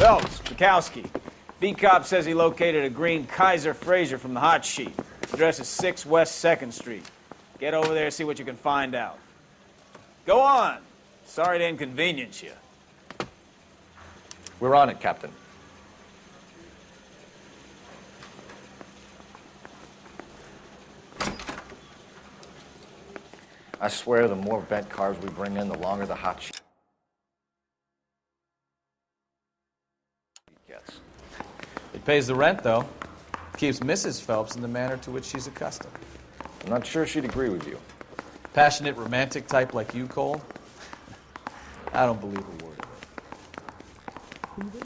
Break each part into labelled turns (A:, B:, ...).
A: Phelps, Bukowski. B-Cop says he located a green Kaiser Fraser from the hot sheet. Address is 6 West 2nd Street. Get over there and see what you can find out. Go on. Sorry to inconvenience you.
B: We're on it, Captain. I swear the more bent cars we bring in, the longer the hot sheet gets.
A: It pays the rent, though. Keeps Mrs. Phelps in the manner to which she's accustomed.
B: I'm not sure she'd agree with you.
A: Passionate, romantic type like you, Cole? I don't believe a word of it.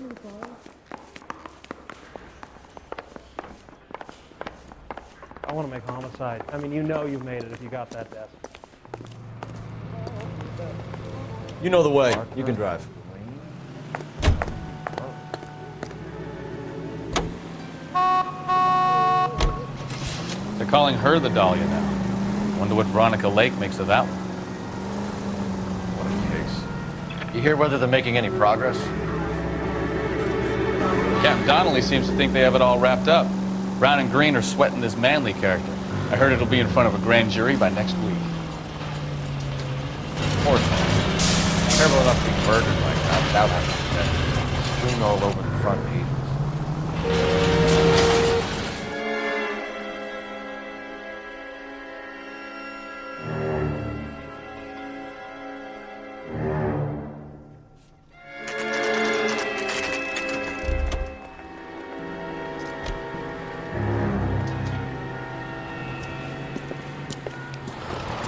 C: I want to make homicide. I mean, you know you've made it if you got that desk.
B: You know the way. You can drive.
A: They're calling her the Dahlia now. Wonder what Veronica Lake makes of that one.
B: What a case. You hear whether they're making any progress?
A: Captain Donnelly seems to think they have it all wrapped up. Brown and Green are sweating this Manley character. I heard it'll be in front of a grand jury by next week.
B: Poor thing. Terrible enough being murdered like that without having to dead. Strewn all over the front pages.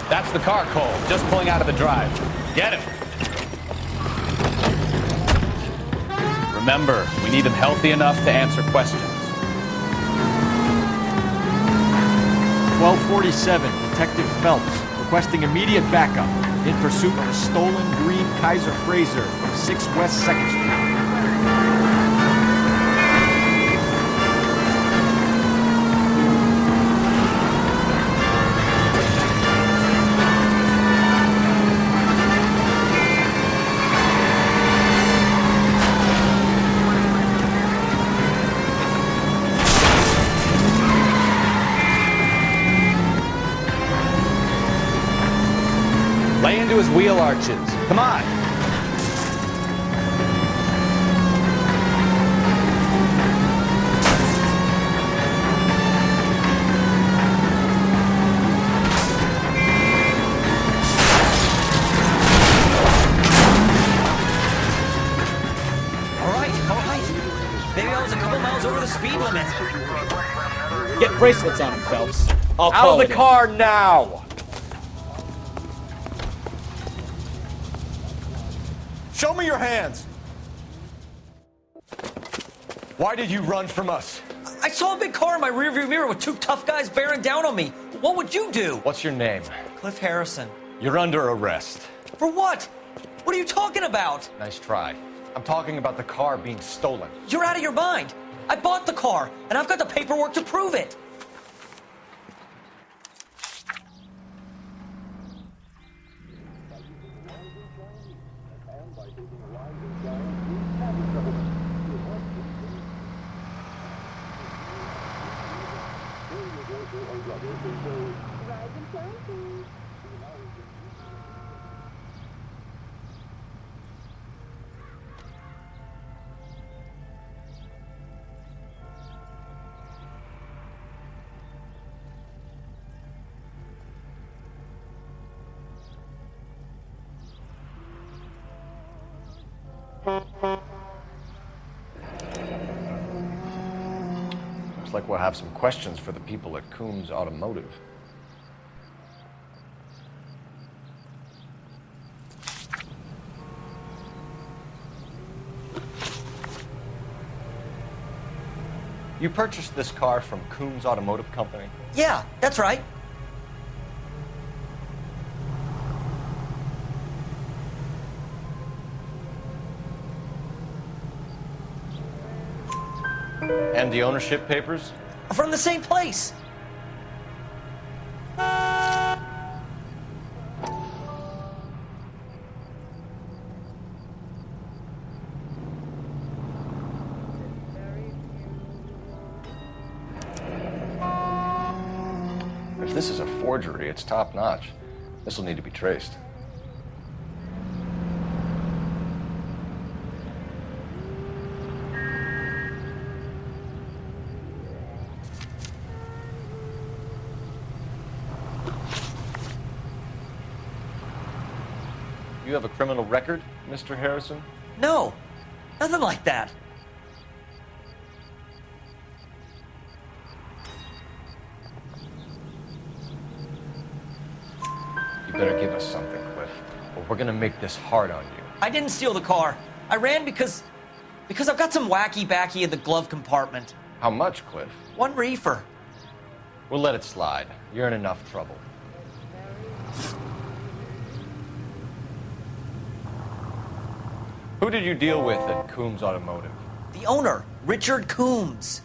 A: That's the car, Cole. Just pulling out of the drive. Get him. Remember, we need him healthy enough to answer questions.
D: 1247, Detective Phelps, requesting immediate backup in pursuit of a stolen green Kaiser Fraser from 6 West 2nd Street.
A: Lay into his wheel arches. Come on.
E: All right. Maybe I was a couple miles over the speed limit.
A: Get bracelets on him, Phelps. I'll
B: Out
A: call
B: of the car now! Show me your hands! Why did you run from us?
E: I saw a big car in my rearview mirror with 2 tough guys bearing down on me. What would you do?
B: What's your name?
E: Cliff Harrison.
B: You're under arrest.
E: For what? What are you talking about?
B: Nice try. I'm talking about the car being stolen.
E: You're out of your mind. I bought the car, and I've got the paperwork to prove it.
B: Looks like we'll have some questions for the people at Coombs Automotive. You purchased this car from Coombs Automotive Company?
E: Yeah, that's right.
B: And the ownership papers?
E: From the same place.
B: this is a forgery, it's top-notch. This will need to be traced. You have a criminal record, Mr. Harrison?
E: No, nothing like that.
B: You better give us something, Cliff, or we're gonna make this hard on you.
E: I didn't steal the car. I ran because I've got some wacky-backy in the glove compartment.
B: How much, Cliff?
E: 1 reefer.
B: We'll let it slide. You're in enough trouble. Who did you deal with at Coombs Automotive?
E: The owner, Richard Coombs.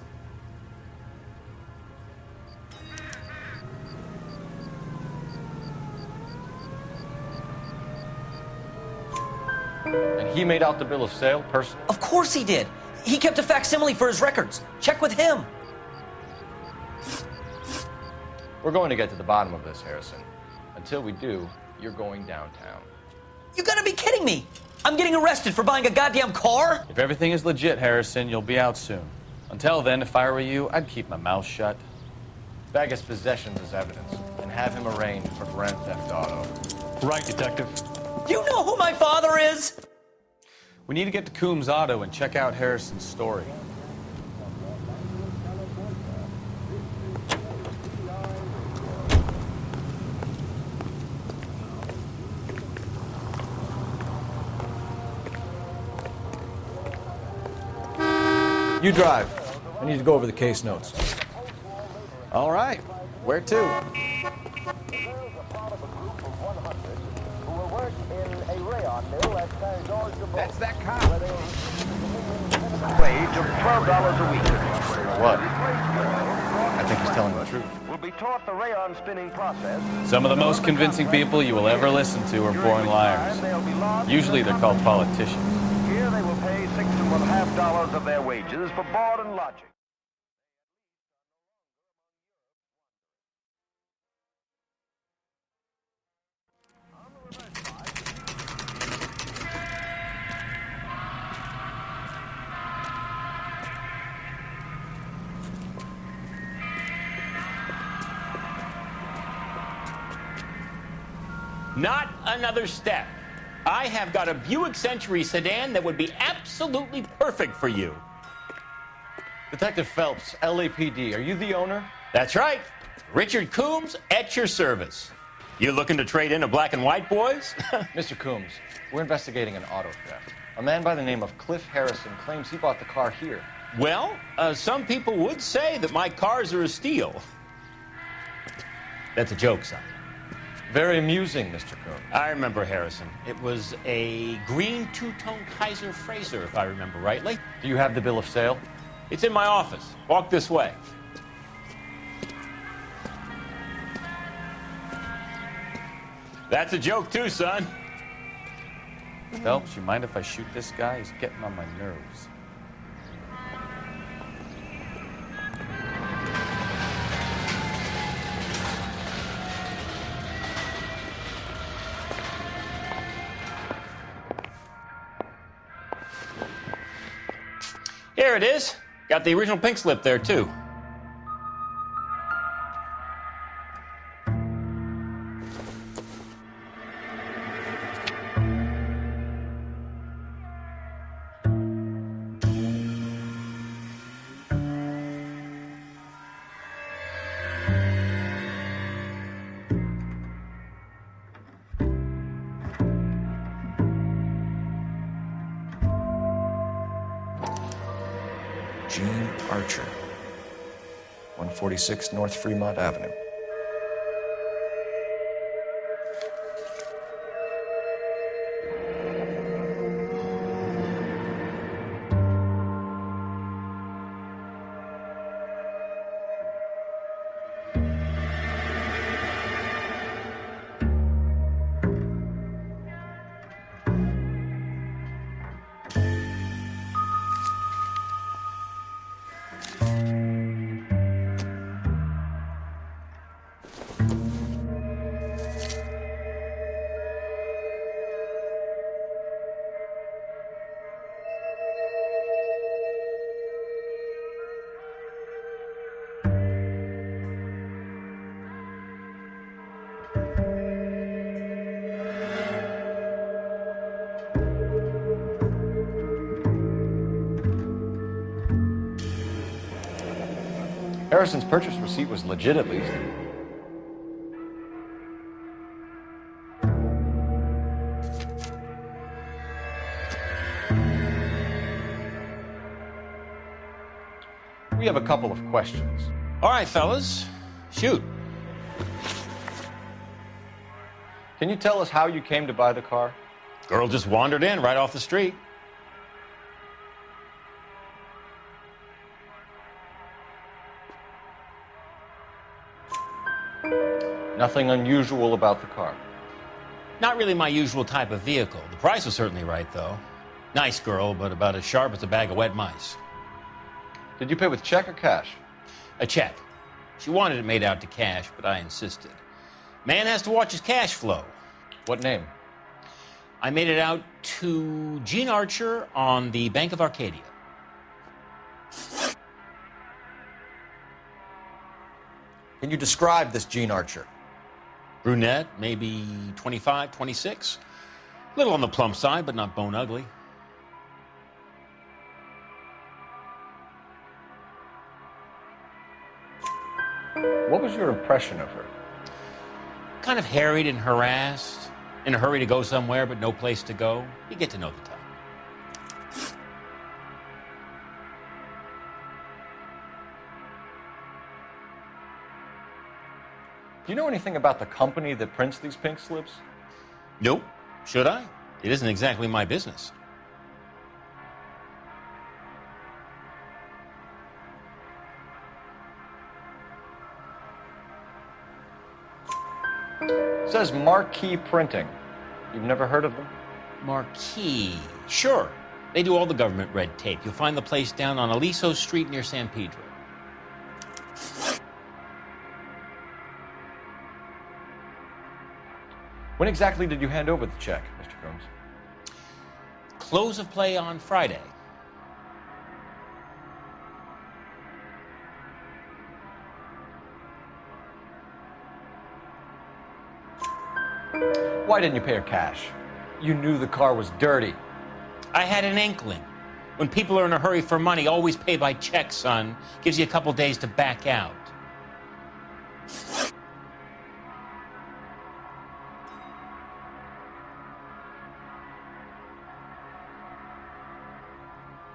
B: And he made out the bill of sale personally?
E: Of course he did. He kept a facsimile for his records. Check with him.
B: We're going to get to the bottom of this, Harrison. Until we do, you're going downtown.
E: You gotta be kidding me. I'm getting arrested for buying a goddamn car?
F: If everything is legit, Harrison, you'll be out soon. Until then, if I were you, I'd keep my mouth shut.
B: Bag his possessions as evidence and have him arraigned for grand theft auto.
F: Right, Detective.
E: Do you know who my father is?
F: We need to get to Coombs Auto and check out Harrison's story.
D: You drive. I need to go over the case notes.
F: All right. Where to?
G: That's that cop. Wage of $12 a week.
B: What? I think he's telling the truth.
G: Will be taught the rayon spinning process.
F: Some of the most convincing people you will ever listen to are born liars. Usually they're called politicians.
G: Here they will pay $6.50 of their wages for board and lodging.
H: Not another step. I have got a Buick Century sedan that would be absolutely perfect for you.
B: Detective Phelps, LAPD, are you the owner?
H: That's right. Richard Coombs at your service. You looking to trade in a black and white, boys?
B: Mr. Coombs, we're investigating an auto theft. A man by the name of Cliff Harrison claims he bought the car here.
H: Well, some people would say that my cars are a steal. That's a joke, son.
B: Very amusing, Mr. Coombs.
H: I remember Harrison. It was a green two-tone Kaiser Frazer, if I remember rightly.
B: Do you have the bill of sale?
H: It's in my office. Walk this way. That's a joke too, son.
F: Phelps, you mind if I shoot this guy? He's getting on my nerves.
H: Here it is. Got the original pink slip there, too.
D: Gene Archer, 146 North Fremont Avenue.
B: Harrison's purchase receipt was legit, at least. We have a couple of questions.
H: All right, fellas, shoot.
B: Can you tell us how you came to buy the car?
H: Girl just wandered in right off the street.
B: Nothing unusual about the car.
H: Not really my usual type of vehicle. The price was certainly right, though. Nice girl, but about as sharp as a bag of wet mice.
B: Did you pay with check or cash?
H: A check. She wanted it made out to cash, but I insisted. Man has to watch his cash flow.
B: What name?
H: I made it out to Gene Archer on the Bank of Arcadia.
B: Can you describe this Gene Archer?
H: Brunette, maybe 25, 26. Little on the plump side, but not bone ugly.
B: What was your impression of her?
H: Kind of harried and harassed, in a hurry to go somewhere, but no place to go. You get to know the type.
B: Do you know anything about the company that prints these pink slips?
H: Nope. Should I? It isn't exactly my business.
B: It says Marquee Printing. You've never heard of them?
H: Marquee. Sure. They do all the government red tape. You'll find the place down on Aliso Street near San Pedro.
B: When exactly did you hand over the check, Mr. Combs?
H: Close of play on Friday.
B: Why didn't you pay her cash? You knew the car was dirty.
H: I had an inkling. When people are in a hurry for money, always pay by check, son. Gives you a couple days to back out.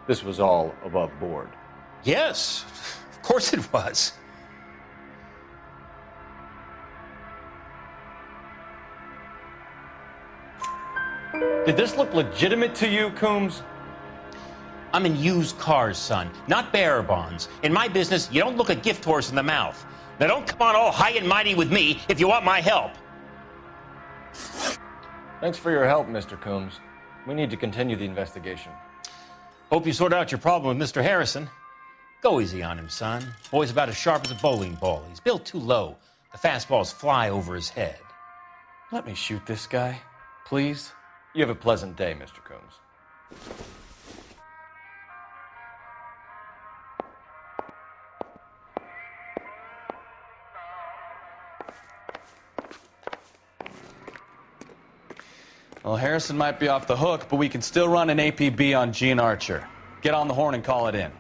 B: This was all above board.
H: Yes, of course it was.
B: Did this look legitimate to you, Coombs?
H: I'm in used cars, son, not bearer bonds. In my business, you don't look a gift horse in the mouth. Now don't come on all high and mighty with me if you want my help.
B: Thanks for your help, Mr. Coombs. We need to continue the investigation.
H: Hope you sort out your problem with Mr. Harrison. Go easy on him, son. Boy's about as sharp as a bowling ball. He's built too low. The fastballs fly over his head.
I: Let me shoot this guy, please.
B: You have a pleasant day, Mr. Coombs.
I: Well, Harrison might be off the hook, but we can still run an APB on Gene Archer. Get on the horn and call it in.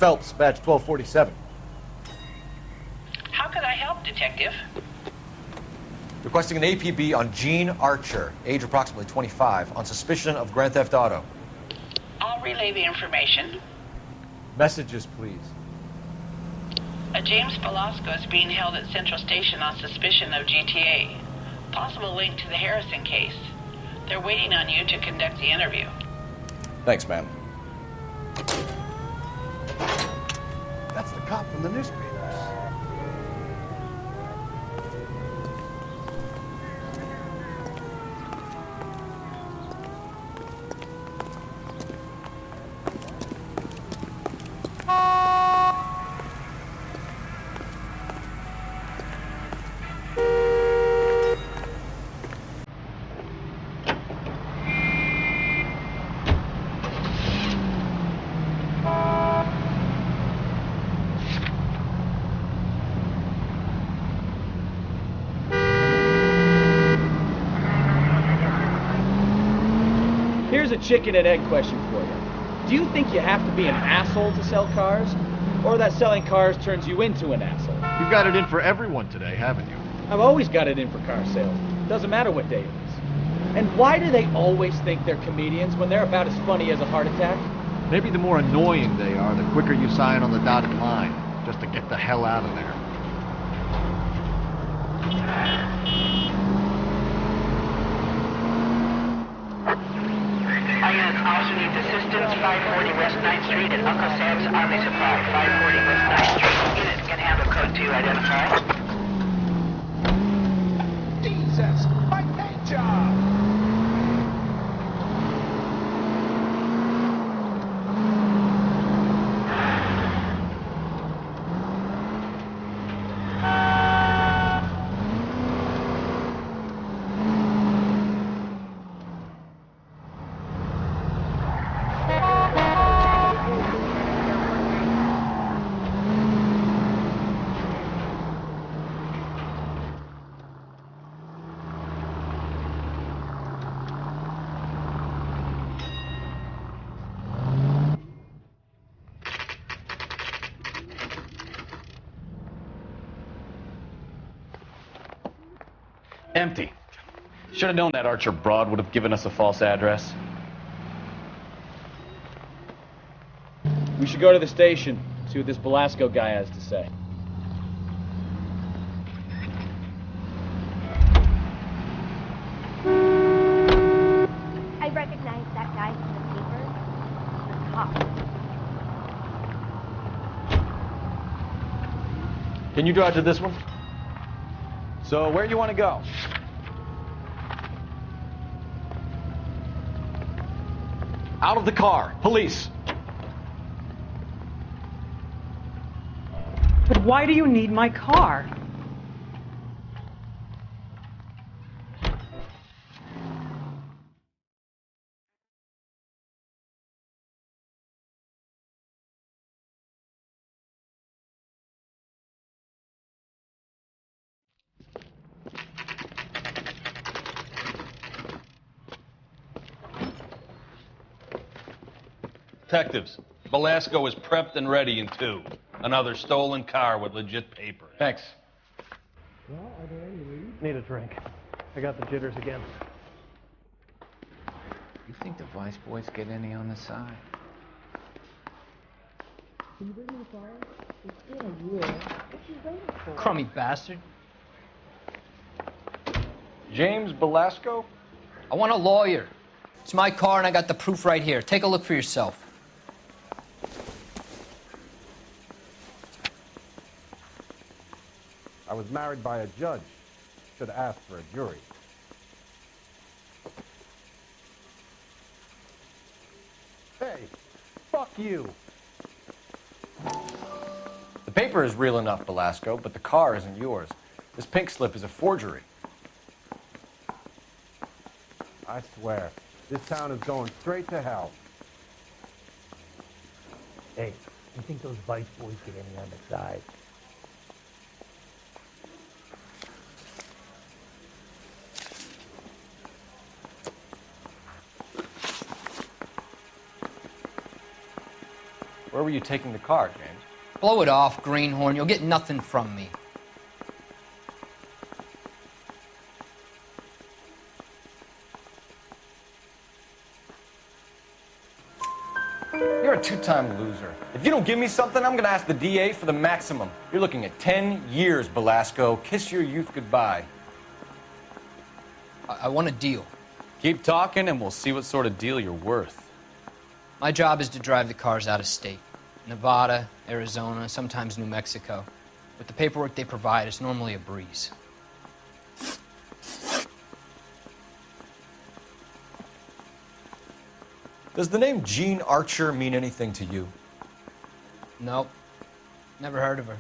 B: Phelps, badge 1247.
J: How can I help, Detective?
B: Requesting an APB on Gene Archer, age approximately 25, on suspicion of grand theft auto.
J: I'll relay the information.
B: Messages, please.
J: A James Velasco is being held at Central Station on suspicion of GTA. Possible link to the Harrison case. They're waiting on you to conduct the interview.
B: Thanks, ma'am.
K: That's the cop from the newspapers.
A: chicken and egg question for you. Do you think you have to be an asshole to sell cars? Or that selling cars turns you into an asshole?
D: You've got it in for everyone today, haven't you?
A: I've always got it in for car sales. Doesn't matter what day it is. And why do they always think they're comedians when they're about as funny as a heart attack?
D: Maybe the more annoying they are, the quicker you sign on the dotted line, just to get the hell out of there.
J: All units also need assistance. 540 West 9th Street at Uncle Sam's Army Supply. 540 West 9th Street. Unit can handle code 2. Identify.
K: Jesus, my paint job!
I: Empty. Should have known that Archer broad would have given us a false address.
A: We should go to the station, see what this Velasco guy has to say.
L: I recognize that guy from the paper. The cop.
D: Can you drive to this one?
I: So where do you want to go?
D: Out of the car. Police.
M: But why do you need my car?
N: Detectives, Velasco is prepped and ready in 2. Another stolen car with legit paper.
I: Thanks.
C: Well, are there any leads? Need a drink. I got the jitters again.
O: You think the vice boys get any on the side?
L: Can you bring me the car? It's been a year. What's you waiting for?
E: Crummy bastard.
B: James Velasco?
E: I want a lawyer. It's my car and I got the proof right here. Take a look for yourself.
P: I was married by a judge. Should have asked for a jury. Hey, fuck you.
B: The paper is real enough, Velasco, but the car isn't yours. This pink slip is a forgery.
P: I swear, this town is going straight to hell.
Q: Hey, you think those vice boys get any on the side?
B: Where were you taking the car, James?
E: Blow it off, greenhorn. You'll get nothing from me.
B: You're a two-time loser. If you don't give me something, I'm gonna ask the DA for the maximum. You're looking at 10 years, Velasco. Kiss your youth goodbye.
E: I want a deal.
I: Keep talking and we'll see what sort of deal you're worth.
E: My job is to drive the cars out of state. Nevada, Arizona, sometimes New Mexico. With the paperwork they provide, it's normally a breeze.
B: Does the name Jean Archer mean anything to you?
E: Nope. Never heard of her.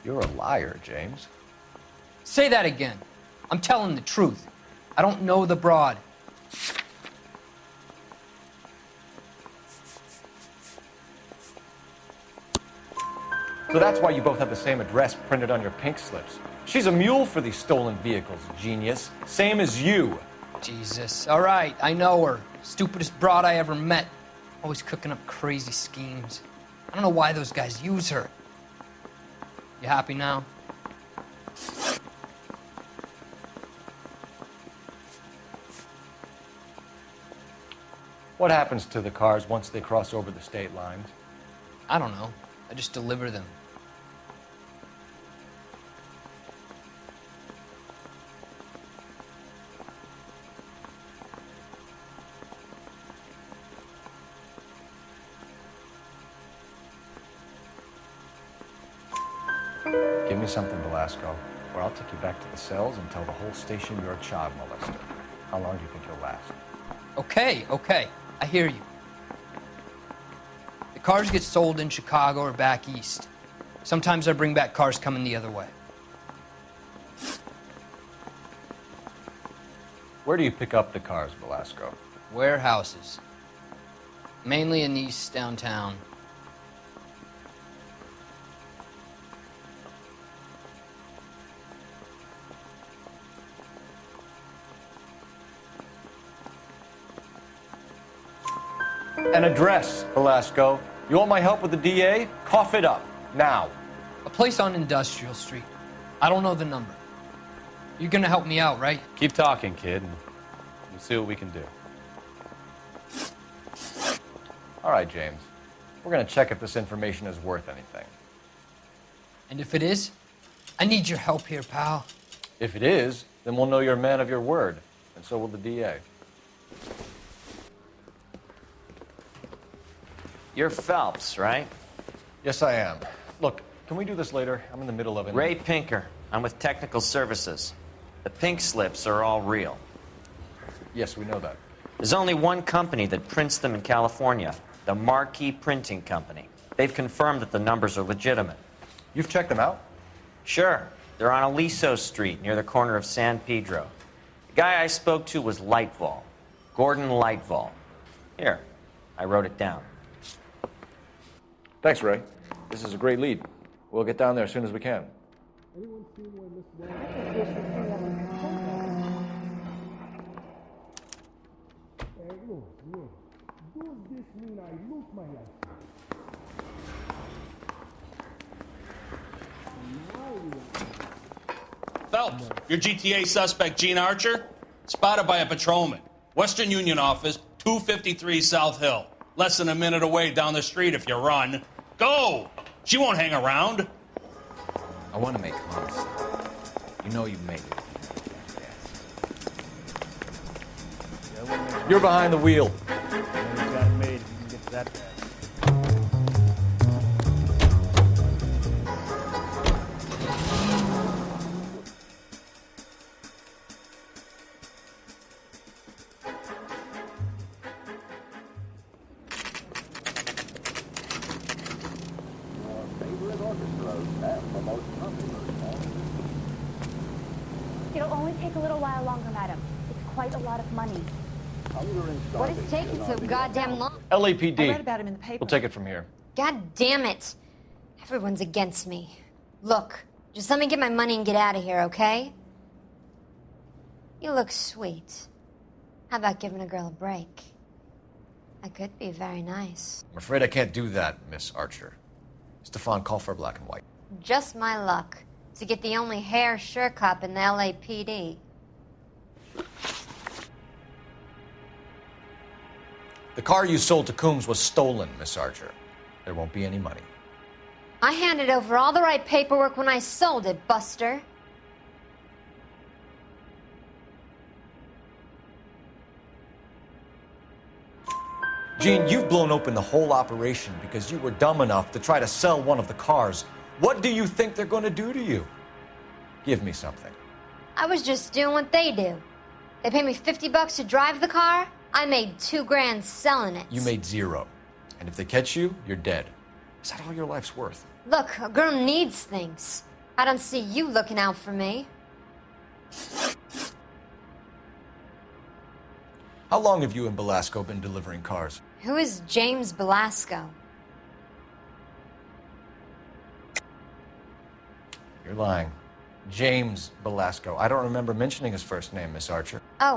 B: You're a liar, James.
E: Say that again. I'm telling the truth. I don't know the broad.
B: So that's why you both have the same address printed on your pink slips. She's a mule for these stolen vehicles, genius. Same as you.
E: Jesus. All right, I know her. Stupidest broad I ever met. Always cooking up crazy schemes. I don't know why those guys use her. You happy now?
B: What happens to the cars once they cross over the state lines?
E: I don't know. I just deliver them.
B: Give me something, Velasco, or I'll take you back to the cells and tell the whole station you're a child molester. How long do you think you'll last?
E: Okay. I hear you. The cars get sold in Chicago or back east. Sometimes I bring back cars coming the other way.
B: Where do you pick up the cars, Velasco?
E: Warehouses. Mainly in East downtown.
B: An address, Velasco. You want my help with the DA? Cough it up, now.
E: A place on Industrial Street. I don't know the number. You're gonna help me out, right?
I: Keep talking, kid, and we'll see what we can do.
B: All right, James. We're gonna check if this information is worth anything.
E: And if it is, I need your help here, pal.
B: If it is, then we'll know you're a man of your word, and so will the DA.
R: You're Phelps, right?
B: Yes, I am. Look, can we do this later? I'm in the middle of it.
R: Ray Pinker. I'm with Technical Services. The pink slips are all real.
B: Yes, we know that.
R: There's only one company that prints them in California, the Marquee Printing Company. They've confirmed that the numbers are legitimate.
B: You've checked them out?
R: Sure. They're on Aliso Street, near the corner of San Pedro. The guy I spoke to was Lightval. Gordon Lightval. Here, I wrote it down.
B: Thanks, Ray. This is a great lead. We'll get down there as soon as we can.
N: Phelps, your GTA suspect, Gene Archer, spotted by a patrolman. Western Union office, 253 South Hill. Less than a minute away down the street if you run. Go! She won't hang around.
O: I want to make homicide. You know you made it.
B: You're behind the wheel.
C: He's got it made. You can get to that bad.
L: It'll only take a little while longer, madam. It's quite a lot of money.
S: What is taking so goddamn long?
B: LAPD.
S: I read about him in the paper.
B: We'll take it from here.
S: God damn it. Everyone's against me. Look, just let me get my money and get out of here, okay? You look sweet. How about giving a girl a break? I could be very nice.
B: I'm afraid I can't do that, Miss Archer. Stefan, call for black and white.
S: Just my luck to get the only hair sure cop in the LAPD.
B: The car you sold to Coombs was stolen, Miss Archer. There won't be any money.
S: I handed over all the right paperwork when I sold it, Buster.
B: Gene, you've blown open the whole operation because you were dumb enough to try to sell one of the cars. What do you think they're going to do to you? Give me something.
S: I was just doing what they do. They paid me $50 to drive the car. I made $2 grand selling it.
B: You made zero. And if they catch you, you're dead. Is that all your life's worth?
S: Look, a girl needs things. I don't see you looking out for me.
B: How long have you and Belasco been delivering cars?
S: Who is James Belasco?
B: You're lying. James Belasco. I don't remember mentioning his first name, Miss Archer.
S: Oh,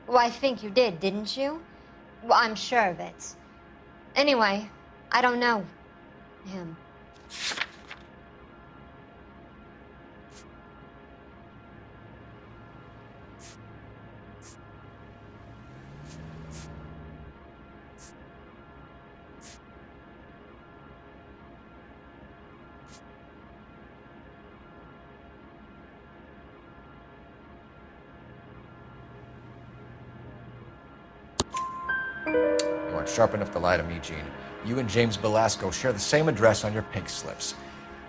S: well, I think you did, didn't you? Well, I'm sure of it. Anyway, I don't know him.
B: You aren't sharp enough to lie to me, Gene. You and James Belasco share the same address on your pink slips.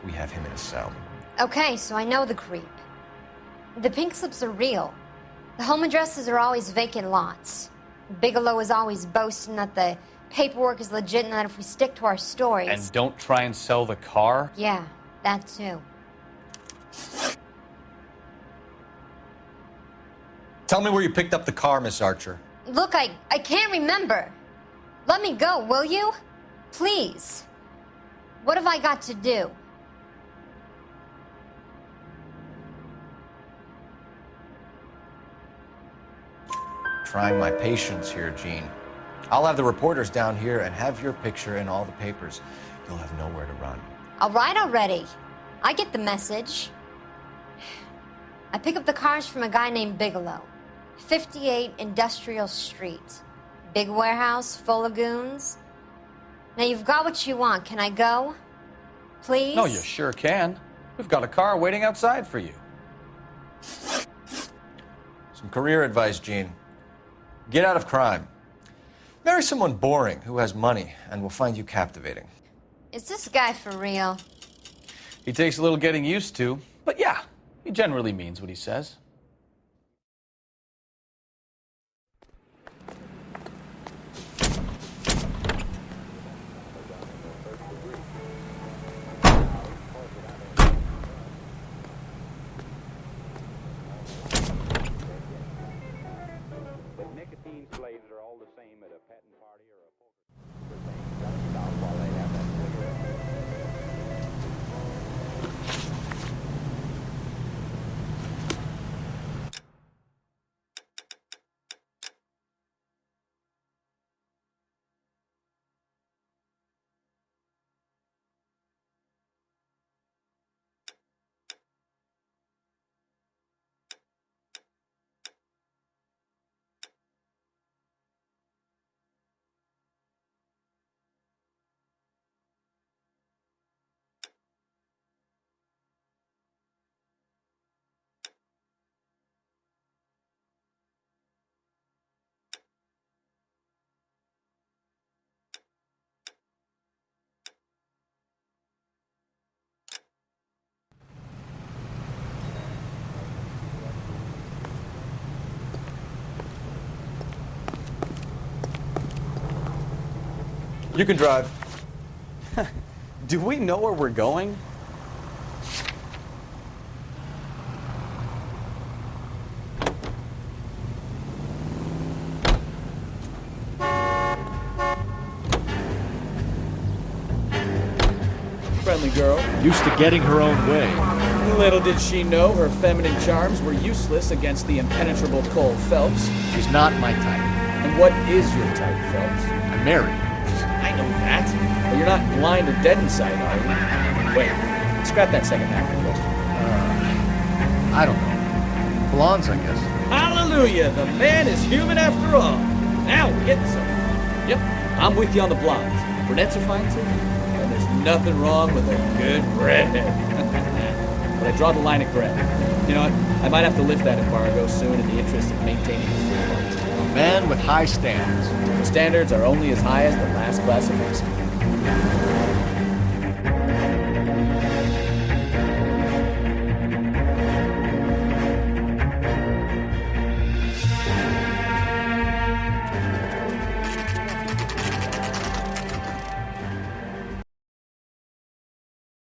B: We have him in a cell.
S: Okay, so I know the creep. The pink slips are real. The home addresses are always vacant lots. Bigelow is always boasting that the paperwork is legit and that if we stick to our stories...
I: And don't try and sell the car?
S: Yeah, that too.
B: Tell me where you picked up the car, Miss Archer.
S: Look, I can't remember. Let me go, will you? Please. What have I got to do?
B: Trying my patience here, Gene. I'll have the reporters down here and have your picture in all the papers. You'll have nowhere to run.
S: All right already. I get the message. I pick up the cars from a guy named Bigelow. 58 Industrial Street. Big warehouse, full of goons. Now you've got what you want. Can I go? Please?
I: No, you sure can. We've got a car waiting outside for you.
B: Some career advice, Gene. Get out of crime. Marry someone boring who has money and will find you captivating.
S: Is this guy for real?
I: He takes a little getting used to, but yeah, he generally means what he says.
B: You can drive.
I: Do we know where we're going?
A: Friendly girl.
D: Used to getting her own way.
A: Little did she know her feminine charms were useless against the impenetrable Coul Felps.
D: She's not my type.
A: And what is your type, Phelps?
D: I'm married.
A: I know that. But you're not blind or dead inside, are you? Wait, scrap that second half of the question.
D: I don't know. Blondes, I guess.
A: Hallelujah! The man is human after all. Now we're getting somewhere. Yep, I'm with you on the blondes. Brunettes are fine too. And there's nothing wrong with a good redhead. But I draw the line at gray. You know what? I might have to lift that embargo soon in the interest of maintaining the full.
D: A man with high standards.
A: The standards are only as high as the last glass of whiskey.